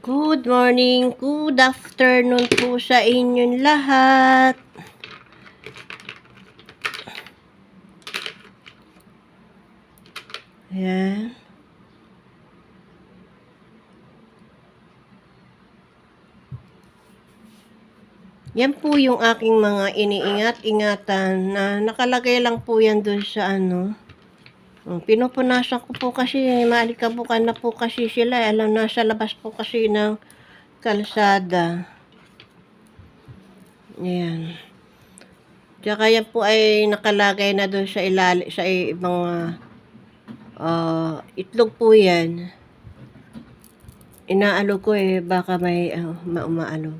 Good morning, good afternoon po sa inyong lahat. Ayan. Yan po yung aking mga iniingat-ingatan na nakalagay lang po yan doon sa pinupunasan ko po kasi maalikabukan na po kasi sila. Alam, nasa labas po kasi ng kalsada. Ayan. Tsaka yan po ay nakalagay na doon sa sa ibang itlog po yan. Inaalog ko baka may umaalog.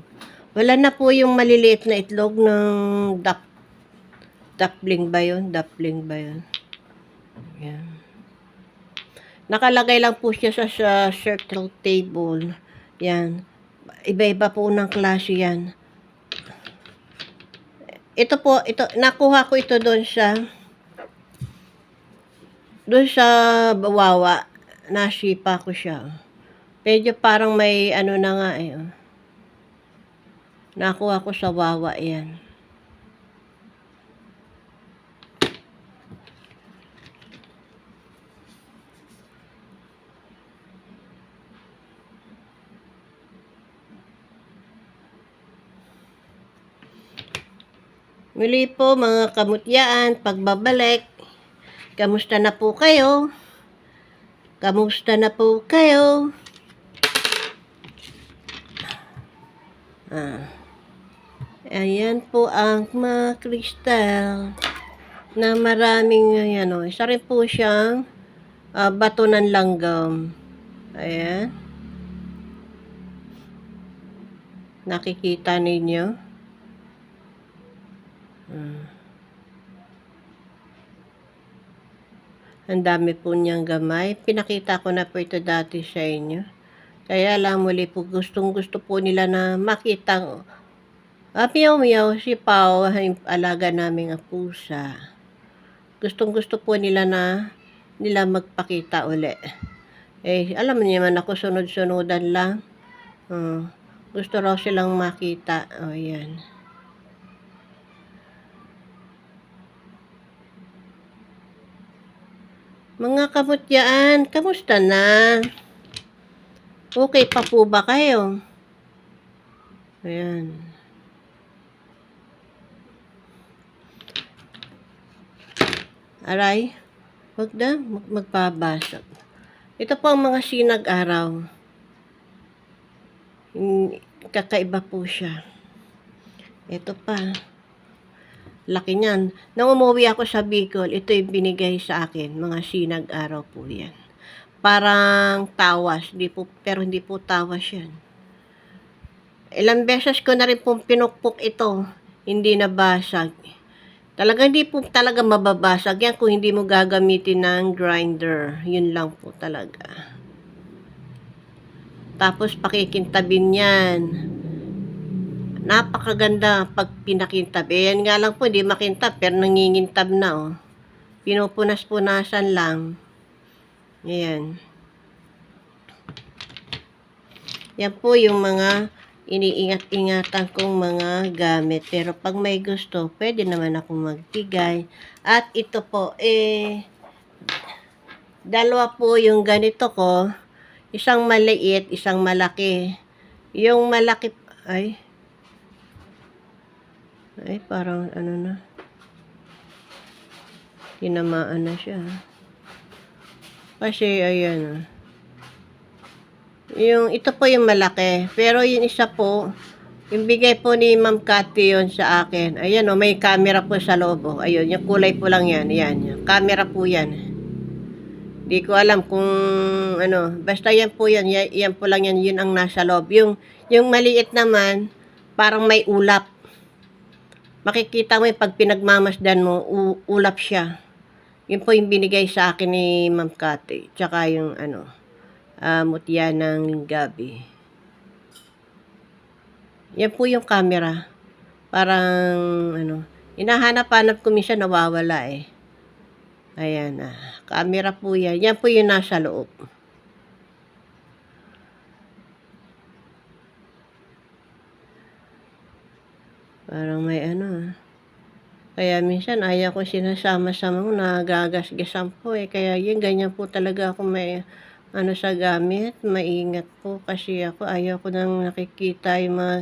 Wala na po yung maliliit na itlog ng duckling ba yun? Duckling ba yun? Yan. Nakalagay lang po siya sa circle table. Yan. Iba-iba po ng klase yan. Ito po, nakuha ko ito doon sa Wawa. Nasipa ko siya. Medyo parang may na nga Nakuha ko sa Wawa yan. Muli po mga kamutyaan, pagbabalik. Kamusta na po kayo? Kamusta na po kayo? Ayan po ang mga kristal na maraming isa rin po siyang bato ng langgam. Ayan. Nakikita ninyo? Ang dami po niyang gamay. Pinakita ko na po ito dati sa inyo. Kaya lang muli po gustong-gusto po nila na makita meow si Pao, alaga naming pusa. Gustong-gusto po nila magpakita uli. Alam niyo naman ako sunod-sunudan lang. Gusto raw silang makita. Yan. Mga kamutyaan, kamusta na? Okay pa po ba kayo? Ayan. Aray, wag na magpabasag. Ito po ang mga sinag-araw. Kakaiba po siya. Ito pa. Laki niyan. Nang umuwi ako sa Bicol, ito yung binigay sa akin. Mga sinag-araw po yan. Parang tawas. Pero hindi po tawas yan. Ilang beses ko na rin pong pinukpok ito. Hindi nabasag. Hindi po talaga mababasag yan kung hindi mo gagamitin ng grinder. Yun lang po talaga. Tapos pakikintabin yan. Napakaganda pag pinakintab. Yan nga lang po, hindi makintab, pero nangingintab na Pinupunas-punasan lang. Ayan. Yan po yung mga iniingat-ingatan kong mga gamit. Pero pag may gusto, pwede naman akong magbigay. At ito po, dalawa po yung ganito ko. Isang maliit, isang malaki. Yung malaki, parang na. Tinamaan na siya. Kasi, ayan. Ito po yung malaki. Pero yung isa po, yung bigay po ni Ma'am Cathy yun sa akin. Ayan may camera po sa loob. Ayun, yung kulay po lang yan. Ayan, camera po yan. Di ko alam kung basta yan po yan. Yan po lang yan, yun ang nasa loob. Yung maliit naman, parang may ulap. Makikita mo pag pinagmamasdan mo, ulap siya. Yun po yung binigay sa akin ni Ma'am Cathy. Tsaka yung mutya ng gabi. Yan po yung camera. Parang hinahanap-hanap ko minsan nawawala Ayan camera po yan. Yan po yung nasa loob. Parang may ano. Kaya minsan ayaw ko sinasama sa mga nagagasgasan po, kaya yun ganyan po talaga ako may ano sa gamit, maingat po kasi ako ayaw ko ng nakikita yung mga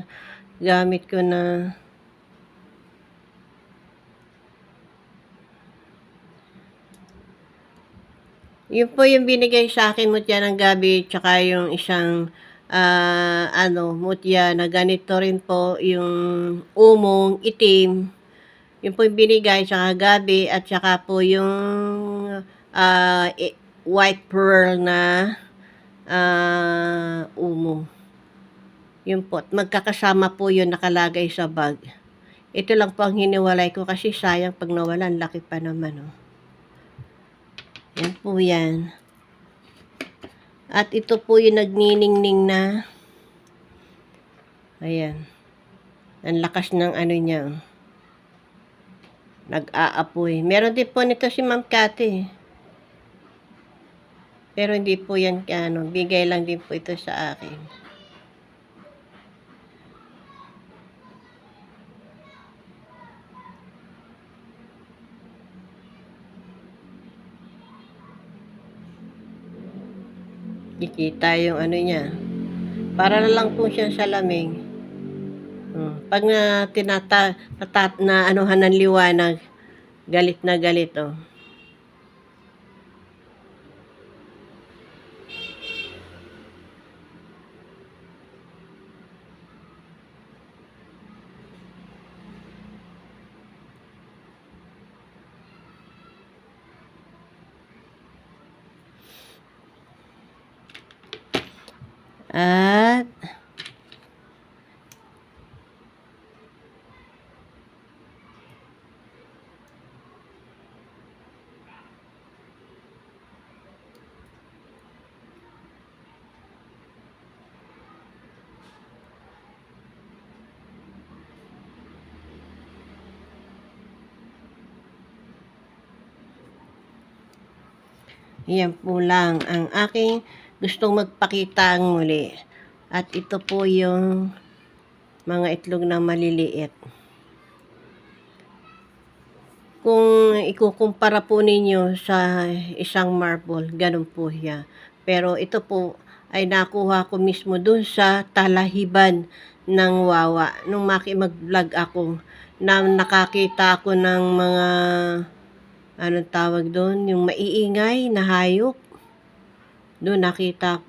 gamit ko na yun po yung binigay sa akin mutya ng gabi tsaka yung isang, ano mutya na ganito rin po yung umong itim. Yun po yung binigay tsaka gabi at saka po yung, white pearl na, umo. Yun po, magkakasama po yun nakalagay sa bag. Ito lang po ang hiniwalay ko kasi sayang 'pag nawala ang laki pa naman, oh. Yan po yan. At ito po yung nagniningning na. Ayan. Ang lakas ng ano niya, oh. Nag-aapoy. Meron din po nito si Ma'am Cathy. Pero hindi po yan ano, bigay lang din po ito sa akin. Kikita yung ano niya. Para na lang po siyang salamin. Pag na na anuhan ng liwanag, galit na galit, oh. At yan po lang ang aking gustong magpakita muli. At ito po yung mga itlog na maliliit. Kung ikukumpara po ninyo sa isang marble, ganun po siya. Pero ito po ay nakuha ko mismo dun sa talahiban ng Wawa. Nung mag-vlog ako, na nakakita ako ng mga anong tawag doon, yung maiingay na hayop. Doon nakakita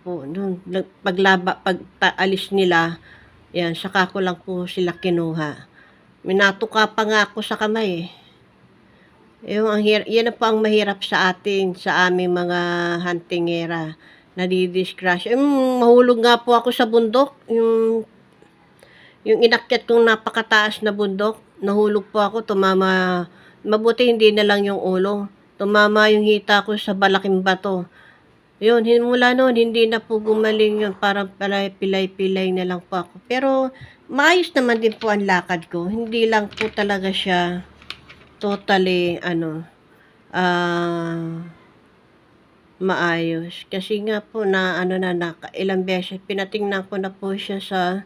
ko doon pag-alis nila, yan saka ko lang po sila kinuha. Minatuka pa nga ako sa kamay, yan na po ang mahirap sa atin, sa aming mga huntingera, nadidisgrasya. Mahulog nga po ako sa bundok, yung inakyat kong napakataas na bundok, nahulog po ako, tumama, mabuti hindi na lang yung ulo. Tumama yung hita ko sa malaking bato. Yun, mula noon, hindi na po gumaling yun. Parang pilay-pilay na lang po ako. Pero, maayos naman din po ang lakad ko. Hindi lang po talaga siya totally, maayos. Kasi nga po, ilang beses, pinatingnan ko na po siya sa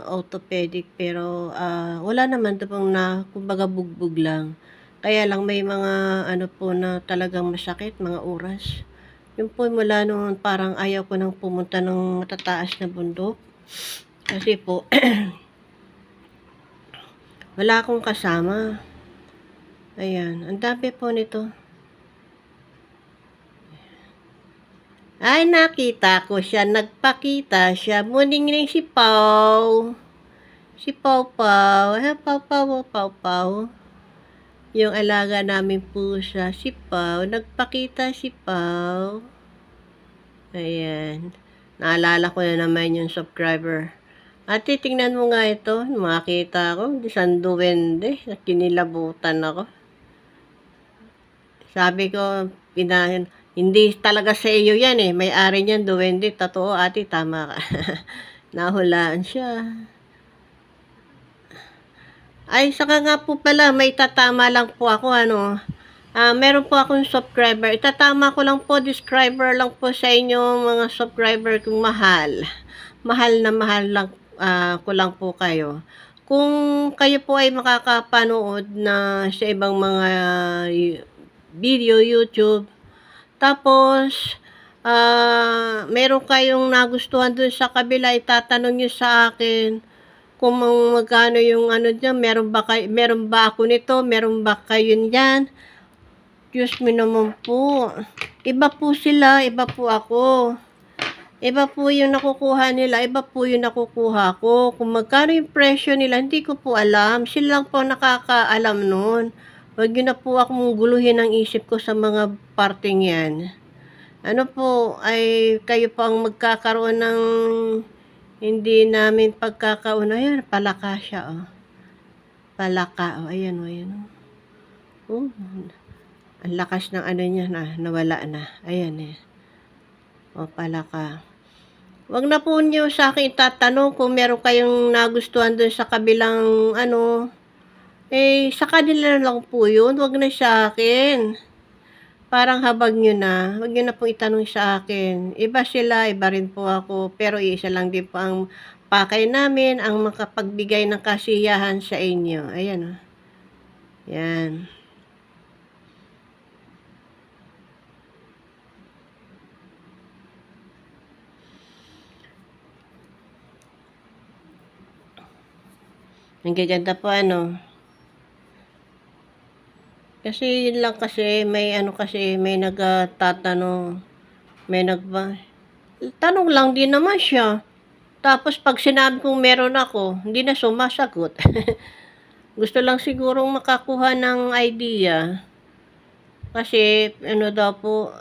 orthopedic. Pero, wala naman pong kumbaga bugbog lang. Kaya lang may mga po na talagang masakit, mga oras. Yun po mula noon parang ayaw ko nang pumunta ng matataas na bundok. Kasi po, wala akong kasama. Ayan, ang dami po nito. Ay, nakita ko siya, nagpakita siya. Muning si Pau. Si Pau Pau. Pau Pau, Pau Pau. Yung alaga namin pusa, si Pau. Nagpakita si Pau. Ayan. Naalala ko na naman yung subscriber. At titingnan mo nga ito. Makita ko. Isang duwende. Kinilabutan ako. Sabi ko, hindi talaga sa iyo yan eh. May-ari niyan, duwende. Totoo, ate, tama ka. Nahulaan siya. Ay, saka nga po pala, may tatama lang po ako, meron po akong subscriber. Itatama ko lang po, describer lang po sa inyo, mga subscriber kong mahal. Mahal na ko lang po kayo. Kung kayo po ay makakapanood na sa ibang mga video, YouTube, tapos, meron kayong nagustuhan dun sa kabila, itatanong niyo sa akin kung magkano yung ano diyan, meron ba ako nito, meron ba kayo niyan? Diyos me naman po, iba po sila, iba po ako. Iba po yung nakukuha nila, iba po yung nakukuha ko. Kung magkano yung presyo nila, hindi ko po alam. Sila lang po nakakaalam nun. Huwag niyo na po akong guluhin ang isip ko sa mga parting yan. Ano po, ay kayo po ang magkakaroon ng hindi namin pagkakauna. Ayan, palaka siya, oh. Palaka, oh. Ayan, oh, ayan, oh. Oh, ang lakas ng ano niya na, nawala na. Ayan, eh. O, palaka. Wag na po niyo sa akin itatanong kung meron kayong nagustuhan dun sa kabilang ano, eh, sa kanila lang po yun, wag na sa akin. Parang habag niyo na, wag niyo na po itanong sa akin. Iba sila, iba rin po ako, pero iisa lang din po ang pakay namin, ang makapagbigay ng kasiyahan sa inyo. Ayan, oh. Yan. Ang gaganda po ano. Kasi yun lang kasi, may ano kasi, may nagtatanong, may tanong lang din naman siya. Tapos pag sinabi kong meron ako, hindi na sumasagot. Gusto lang sigurong makakuha ng idea. Kasi ano daw po,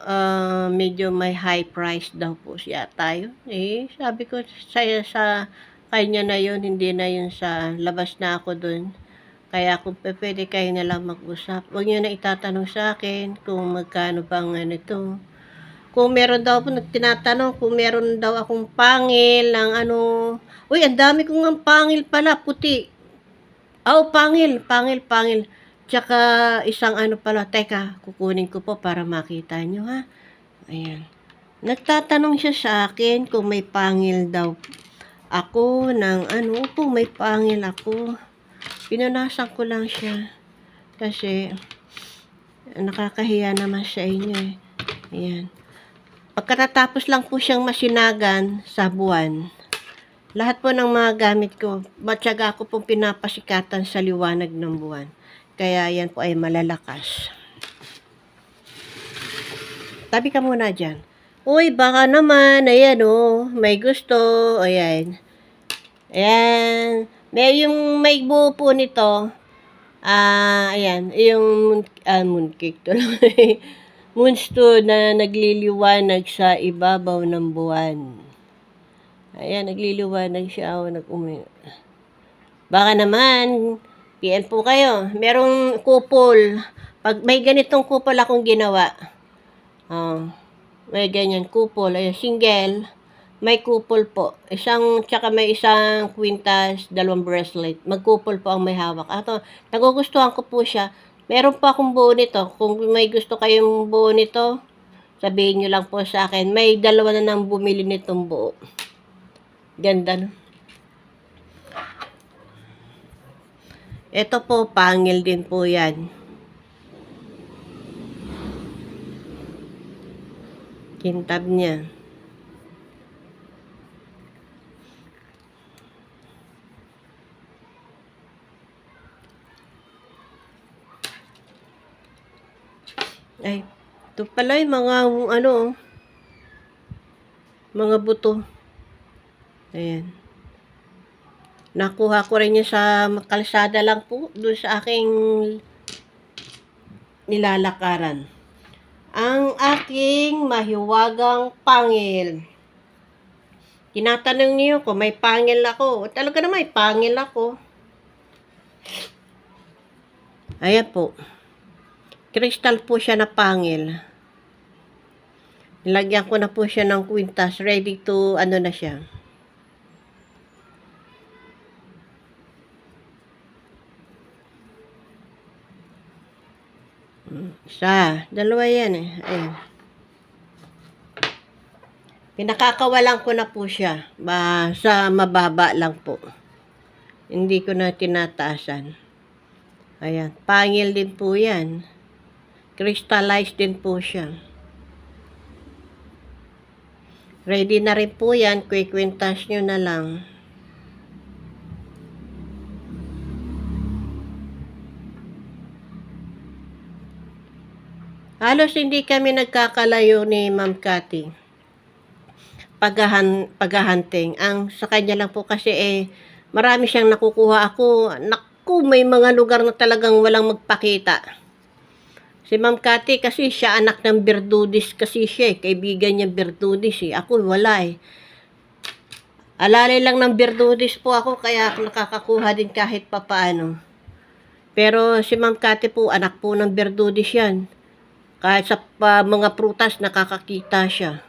medyo may high price daw po siya tayo. Eh, sabi ko sa kanya na yun, hindi na yun sa labas na ako dun. Kaya kung pwede kayo na lang mag-usap. Huwag niyo na itatanong sa akin kung magkano bang ano to. Kung meron daw po tinatanong kung meron daw akong pangil ng ano. Uy, ang dami kong ang pangil pala, puti. Oh, pangil, pangil, pangil. Tsaka isang ano pala, teka, kukunin ko po para makita nyo ha. Ayan. Nagtatanong siya sa akin kung may pangil daw ako ng ano po, may pangil ako. Pinunasan ko lang siya. Kasi, nakakahiya naman sa inyo eh. Ayan. Pagkatapos lang po siyang masinagan sa buwan, lahat po ng mga gamit ko, matyaga ko pong pinapasikatan sa liwanag ng buwan. Kaya yan po ay malalakas. Tabi ka muna dyan. Uy, baka naman, ayan oh, may gusto, ayan. Ayan, may buo po nito. Ayan, yung mooncake to lang. Moonstone na nagliliwanag sa ibabaw ng buwan. Ayan, nagliliwanag siya. Baka naman, PM po kayo. Merong kupol. Pag may ganitong kupol akong ginawa. May ganyan kupol. Ayan, single. May kupol po. Tsaka may isang kwintas, 2 bracelet. Magkupol po ang may hawak. Nagugustuhan ko po siya. Meron pa akong buo nito. Kung may gusto kayong buo nito, sabihin nyo lang po sa akin. May 2 na nang bumili nitong buo. Ganda, no? Ito po, pangil din po yan. Kintab niya. Ay, ito pala yung mga ano, mga buto. Ayan. Nakuha ko rin yun sa kalsada lang po, doon sa aking nilalakaran. Ang aking mahiwagang pangil. Tinatanong niyo kung may pangil ako. Talaga naman, may pangil ako. Ayan po. Crystal po siya na pangil. Nilagyan ko na po siya ng kwintas. Ready to, ano na siya. Isa. 2 yan eh. Ayan. Pinakakawalan ko na po siya. Sa mababa lang po. Hindi ko na tinataasan. Ayan. Pangil din po yan. Crystallized din po siya. Ready na rin po yan. Quick-quintas nyo na lang. Halos hindi kami nagkakalayo ni Ma'am Cathy. Paghahunting. Ang sa kanya lang po kasi marami siyang nakukuha ako. Naku, may mga lugar na talagang walang magpakita. Si Ma'am Cathy kasi siya anak ng Berdudis kasi siya kaibigan niya Berdudis Ako wala Alalay lang ng Berdudis po ako kaya nakakakuha din kahit papaano. Pero si Ma'am Cathy po anak po ng Berdudis yan. Kahit sa mga prutas nakakakita siya.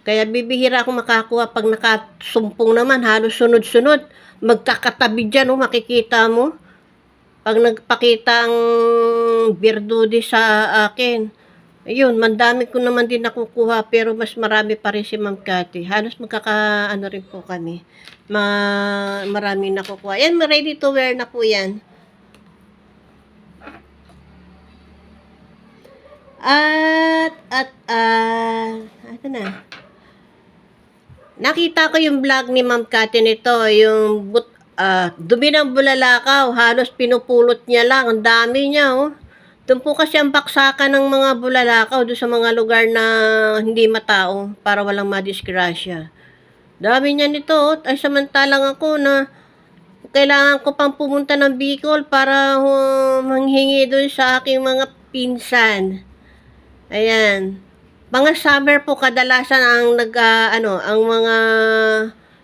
Kaya bibihira ako makakuha pag nakasumpong naman, halos sunod-sunod. Magkakatabi dyan, makikita mo. Pag nagpakita ang Berdudi sa akin, ayun, mandami ko naman din nakukuha, pero mas marami pa rin si Ma'am Cathy. Halos magkakaano rin po kami. Marami nakukuha. Yan, ready to wear na po yan. Ano na? Nakita ko yung vlog ni Ma'am Cathy nito, yung dumi ng bulalakaw, halos pinupulot niya lang, ang dami niya Doon po kasi ang baksakan ng mga bulalakaw doon sa mga lugar na hindi matao para walang madisgrasya. Dami niya nito ay samantalang ako na kailangan ko pang pumunta ng Bicol para manghingi doon sa aking mga pinsan. Ayan. Mga summer po kadalasan ang ang mga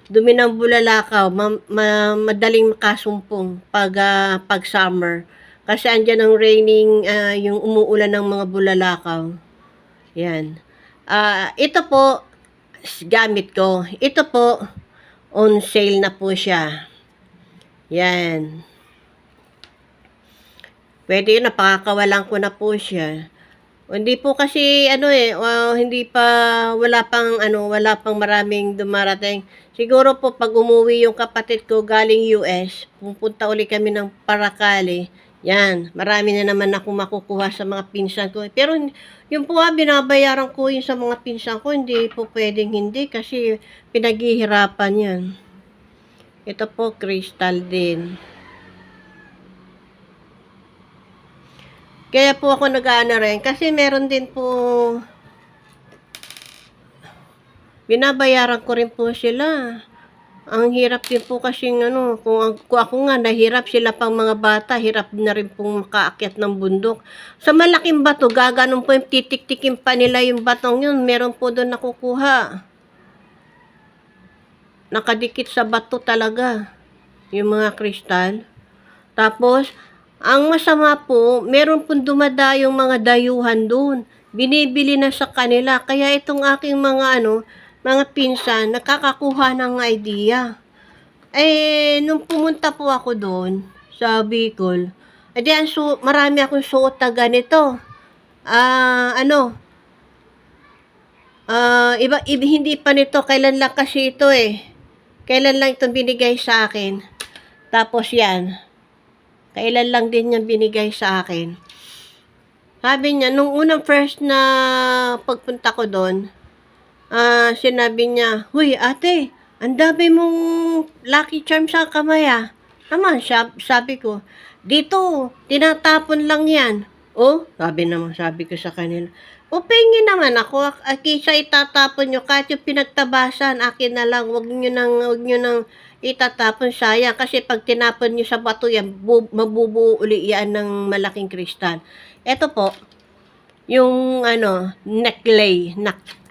dumi ng bulalakaw madaling makasumpong pag summer. Kasi andyan ang raining, yung umuulan ng mga bulalakaw. Yan. Ito po, gamit ko. Ito po, on sale na po siya. Yan. Pwede yun, napakakawalan ko na po siya. Hindi po kasi hindi pa wala pang maraming dumarating. Siguro po pag umuwi yung kapatid ko galing US, pupunta uli kami ng Paracale. Yan, marami na naman ako makukuha sa mga pinsan ko. Pero yung po binabayaran ko yung sa mga pinsan ko, hindi po pwedeng hindi kasi pinaghihirapan yan. Ito po, crystal din. Kaya po ako nag-aano rin kasi meron din po binabayaran ko rin po sila. Ang hirap din po kasi kung ako nga nahirap, sila pang mga bata, hirap na rin pong makaakyat ng bundok. Sa malaking bato, gaganon po yung titik-tikin pa nila yung batong yun, meron po doon nakukuha. Nakadikit sa bato talaga, yung mga kristal. Tapos, ang masama po, meron pong dumadayong mga dayuhan doon. Binibili na sa kanila. Kaya itong aking mga mga pinsan, nakakakuha ng idea. Nung pumunta po ako doon, sa Bicol, marami akong suot na ganito. Hindi pa nito, kailan lang kasi ito Kailan lang ito binigay sa akin. Tapos yan, kailan lang din niya binigay sa akin. Sabi niya, nung unang first na pagpunta ko doon, sinabi niya, "Huy, ate, ang dami mong Lucky Charm sa kamay Naman, sabi ko, "Dito, tinatapon lang yan." Sabi ko sa kanila, "Pingin naman ako, kaysa itatapon nyo, kahit yung pinagtabasan, akin na lang, wag nyo nang itatapon, sayang, kasi pag tinapon nyo sa bato yan, mabubuo uli yan ng malaking kristal." Ito po, yung necklace,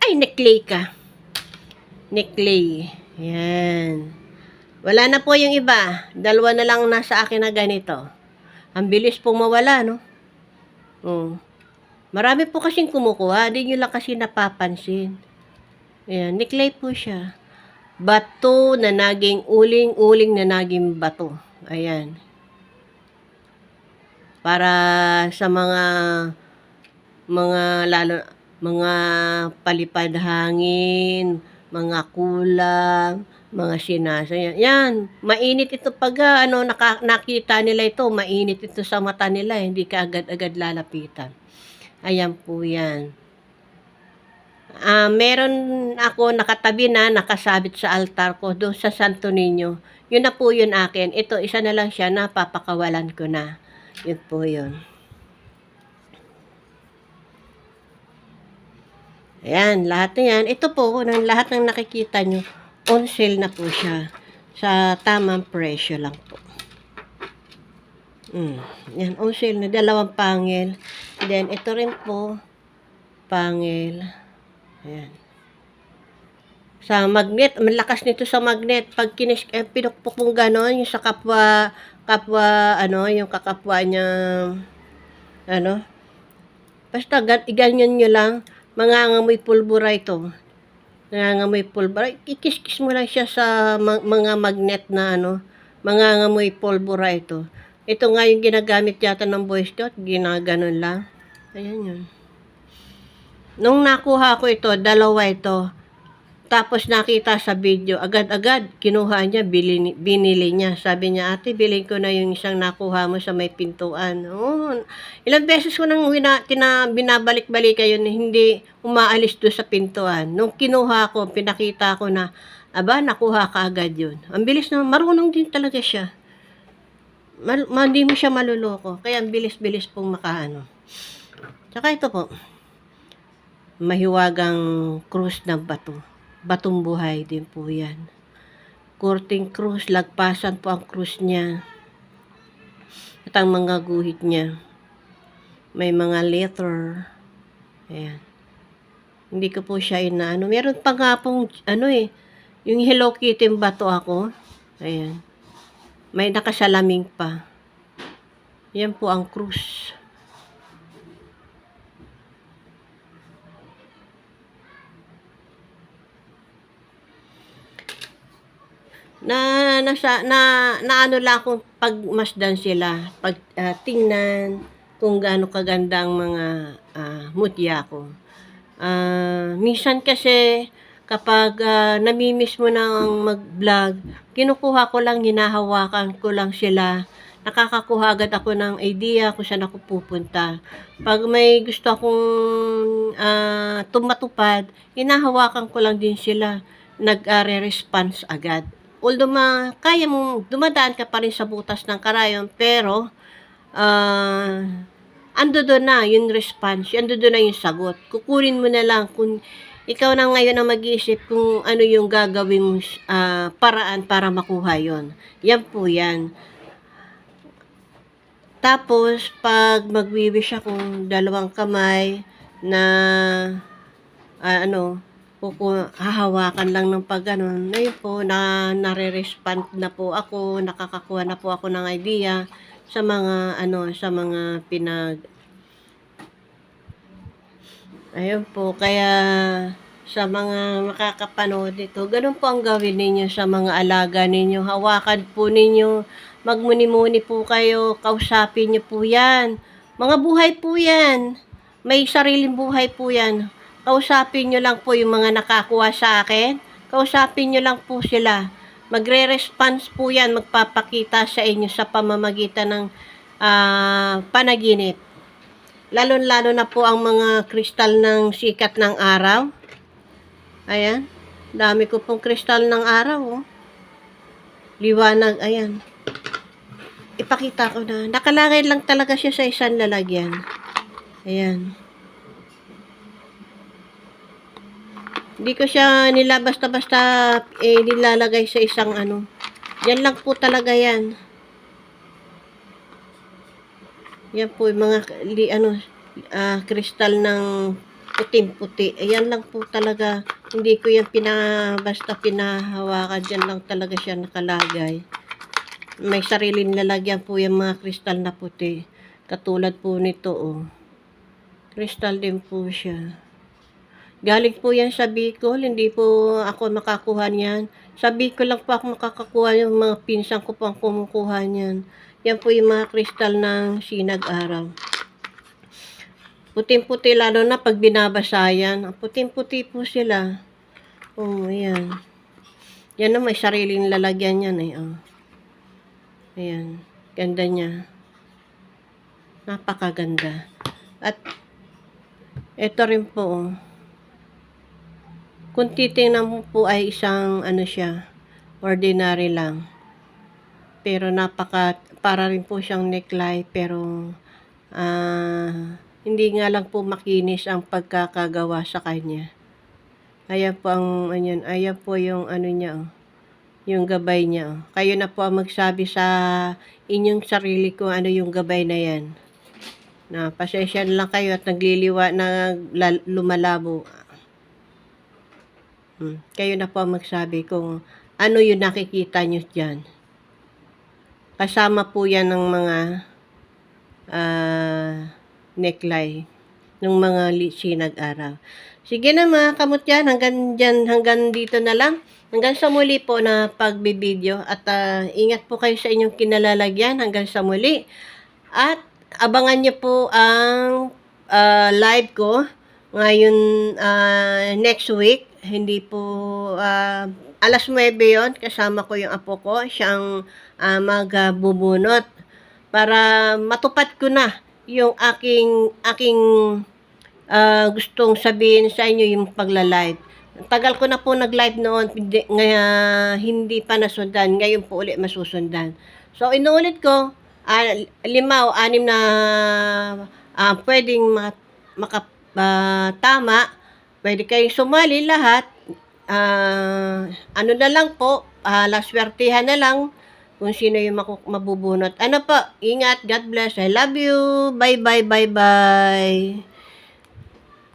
necklace ka. Necklace. Yan. Wala na po yung iba. Dalawa na lang nasa akin na ganito. Ang bilis pong mawala, no? Marami po kasing kumukuha. Di nyo lang kasi napapansin. Ayan. Necklace po siya. Bato na naging uling-uling na naging bato. Ayan. para sa mga lalo mga palipad hangin, mga kulang, mga sinasaya. Yan, mainit ito pag nakita nila ito, mainit ito sa mata nila, hindi ka agad-agad lalapitan. Ayan po yan. Meron ako nakatabi na nakasabit sa altar ko doon sa Santo Niño. Yun na po yun akin. Ito, isa na lang siya, napapakawalan ko na. Yun po yun. Ayan, lahat na yan. Ito po, lahat ng nakikita nyo, on sale na po siya. Sa tamang presyo lang po. Yan, on sale na. 2 pangil. Then, ito rin po, pangil. Ayan. Sa magnet, malakas nito sa magnet. Pag pinukpok mong gano'n, yung sa kapwa, yung kakapwa niya, basta iganyan nyo lang, mangangamoy pulbura ito. Nangangamoy pulbura. Ikis-kis mo lang siya sa mga magnet na mangangamoy pulbura ito. Ito nga yung ginagamit yata ng Boy Scout, ginaganon lang. Ayan yun. Nung nakuha ko ito, 2 ito. Tapos nakita sa video, agad-agad kinuha niya, binili niya. Sabi niya, ate, bilhin ko na yung isang nakuha mo sa may pintuan. Oh, ilang beses ko nang binabalik-balik yun, hindi umaalis doon sa pintuan. Nung kinuha ko, pinakita ko na, aba, nakuha ka agad yun. Ang bilis na, marunong din talaga siya. Hindi mo siya maluloko. Kaya ang bilis-bilis pong makaano. Tsaka ito po, mahiwagang krus ng bato. Batong buhay din po yan. Kurting krus, lagpasan po ang krus niya. At ang mga guhit niya. May mga letter. Ayan. Hindi ko po siya inaano. Meron pa nga pong, yung Hello Kitty bato ako. Ayan. May nakasalaming pa. Yan po ang krus. Ano lang akong pagmasdan sila, tingnan kung gaano kaganda ang mga mutya ko. Minsan kasi kapag namimiss mo nang mag-vlog, kinukuha ko lang, hinahawakan ko lang sila. Nakakakuha agad ako ng idea kung saan ako pupunta. Pag may gusto akong tumatupad, hinahawakan ko lang din sila. Nag-response agad. Although kaya mong dumadaan ka pa rin sa butas ng karayon, pero ando doon na yung response, ando doon na yung sagot. Kukunin mo na lang kung ikaw na ngayon ang mag-iisip kung ano yung gagawin mong paraan para makuha yon. Yan po yan. Tapos, pag mag-wish akong 2 kamay na hahawakan lang ng pagganon, ngayon po, nare-respond na po ako, nakakakuha na po ako ng idea sa mga, ayun po, kaya, sa mga makakapanood ito, ganun po ang gawin ninyo sa mga alaga ninyo, hawakan po ninyo, magmuni-muni po kayo, kausapin niyo po yan, mga buhay po yan, may sariling buhay po yan. Kausapin nyo lang po yung mga nakakuha sa akin. Kausapin nyo lang po sila. Magre-response po yan, magpapakita sa inyo sa pamamagitan ng panaginip. Lalo-lalo na po ang mga kristal ng sikat ng araw. Ayan. Dami ko pong kristal ng araw. Oh. Liwanag. Ayan. Ipakita ko na. Nakalagay lang talaga siya sa isang lalagyan. Ayan. Hindi ko siya nila basta-basta nilalagay sa isang Yan lang po talaga yan. Yan po yung mga kristal ng puting-puti. Ayan lang po talaga. Hindi ko yan basta pinahawakan. Yan lang talaga siya nakalagay. May sariling lalagyan po yung mga kristal na puti. Katulad po nito, oh. Kristal din po siya. Galing po yan sa Bicol, hindi po ako makakuha niyan. Sa Bicol lang po ako makakakuha yung mga pinsan ko pang kumukuha niyan. Yan po yung mga kristal ng sinag-araw. Puting-puti lalo na pag binabasa yan. Puting-puti po sila. Oh, ayan. Yan na may sariling lalagyan yan eh. Oh. Ayan. Ganda niya. Napakaganda. At ito rin po. Oh. Kung titingnan mo po ay isang ano siya. Ordinary lang. Pero para rin po siyang neckline. Pero hindi nga lang po makinis ang pagkakagawa sa kanya. Ayan po ayan po yung ano niya, oh, yung gabay niya. Oh. Kayo na po ang magsabi sa inyong sarili kung ano yung gabay na yan. Na pasensya na lang kayo at lumalabo. Kayo na po ang magsabi kung ano yung nakikita nyo dyan. Kasama po yan ng mga neckline ng mga sinag-araw. Sige na mga kamutyan, hanggang dito na lang. Hanggang sa muli po na pagbibideo at ingat po kayo sa inyong kinalalagyan hanggang sa muli. At abangan niyo po ang live ko ngayon next week. Hindi po alas 9 yon, kasama ko yung apo ko, siyang magbubunot para matupad ko na yung aking gustong sabihin sa inyo, yung pagla-live. Tagal ko na po nag-live noon, hindi pa nasundan. Ngayon po ulit masusundan. So, inuulit ko, 5 o 6 na pwedeng makatama. Pwede kayong sumali lahat. Ano na lang po, laswertihan na lang kung sino yung mabubunot. Ano po, ingat, God bless, I love you, bye bye, bye bye.